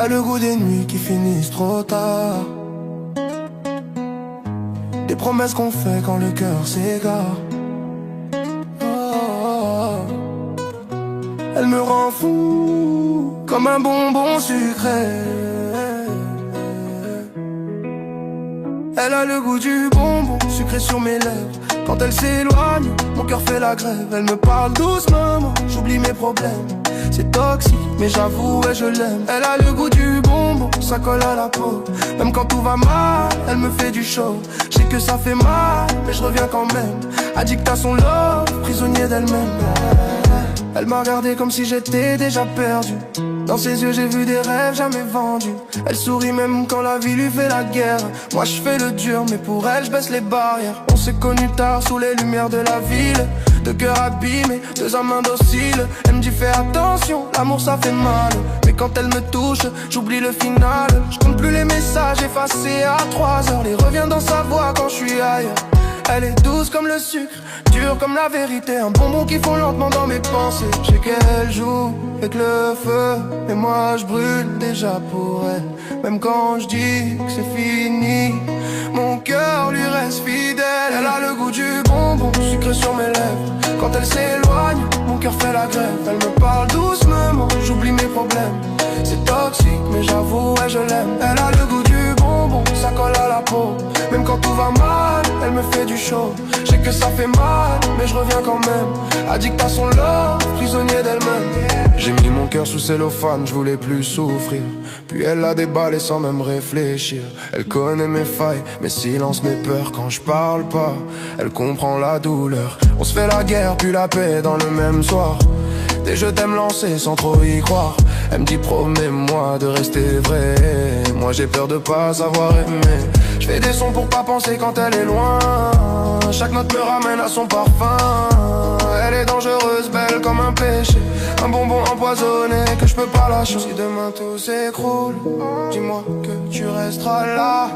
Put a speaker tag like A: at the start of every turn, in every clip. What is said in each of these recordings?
A: a le goût des nuits qui finissent trop tard, des promesses qu'on fait quand le cœur s'égare. Elle me rend fou comme un bonbon sucré. Elle a le goût du bonbon sucré sur mes lèvres. Quand elle s'éloigne, mon cœur fait la grève. Elle me parle doucement, j'oublie mes problèmes. C'est toxique, mais j'avoue, ouais, je l'aime. Elle a le goût du bonbon, ça colle à la peau. Même quand tout va mal, elle me fait du show. Je sais que ça fait mal, mais je reviens quand même. Addict à son love, prisonnier d'elle-même. Elle m'a regardé comme si j'étais déjà perdu. Dans ses yeux j'ai vu des rêves jamais vendus. Elle sourit même quand la vie lui fait la guerre. Moi je fais le dur mais pour elle je baisse les barrières. On s'est connus tard sous les lumières de la ville. Deux cœurs abîmés, deux âmes indociles. Elle me dit fais attention, l'amour ça fait mal. Mais quand elle me touche, j'oublie le final. Je compte plus les messages effacés à 3 heures. Les reviens dans sa voix quand je suis ailleurs. Elle est douce comme le sucre, dure comme la vérité. Un bonbon qui fond lentement dans mes pensées. Je sais qu'elle joue avec le feu, mais moi je brûle déjà pour elle. Même quand je dis que c'est fini, mon cœur lui reste fidèle. Elle a le goût du bonbon sucré sur mes lèvres. Quand elle s'éloigne, mon cœur fait la grève. Elle me parle doucement, j'oublie mes problèmes. C'est toxique, mais j'avoue, ouais, je l'aime. Elle a le goût du bonbon, ça colle à la peau. Même quand tout va mal, elle me fait du show. Je sais que ça fait mal, mais je reviens quand même. Addict à son love, prisonnier d'elle-même. J'ai mis mon cœur sous cellophane, je voulais plus souffrir. Puis elle l'a déballé sans même réfléchir. Elle connaît mes failles, mes silences, mes peurs. Quand je parle pas, elle comprend la douleur. On se fait la guerre, puis la paix dans le même soir. Des je t'aime lancés sans trop y croire. Elle me dit promets-moi de rester vrai. Moi j'ai peur de pas savoir aimer. Je fais des sons pour pas penser quand elle est loin. Chaque note me ramène à son parfum. Elle est dangereuse, belle comme un péché. Un bonbon empoisonné que je peux pas lâcher. Si demain tout s'écroule, dis-moi que tu resteras là.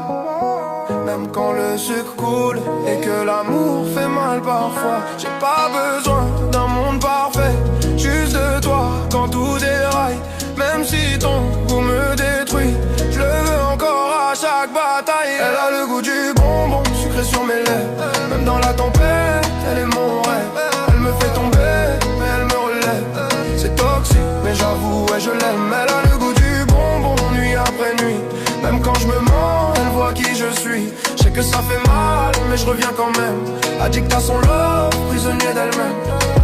A: Même quand le sucre coule et que l'amour fait mal parfois. J'ai pas besoin d'un monde parfait, juste de toi quand tout déraille. Même si ton goût me détruit, je le veux encore à chaque bataille. Elle a le goût du bonbon sucré sur mes lèvres. Même dans la tempête, elle est mon rêve. Elle me fait tomber, mais elle me relève. C'est toxique, mais j'avoue, ouais, je l'aime. Elle a le goût du bonbon, nuit après nuit. Même quand je me mens, elle voit qui je suis. Je sais que ça fait mal, mais je reviens quand même. Addict à son love, prisonnier d'elle-même.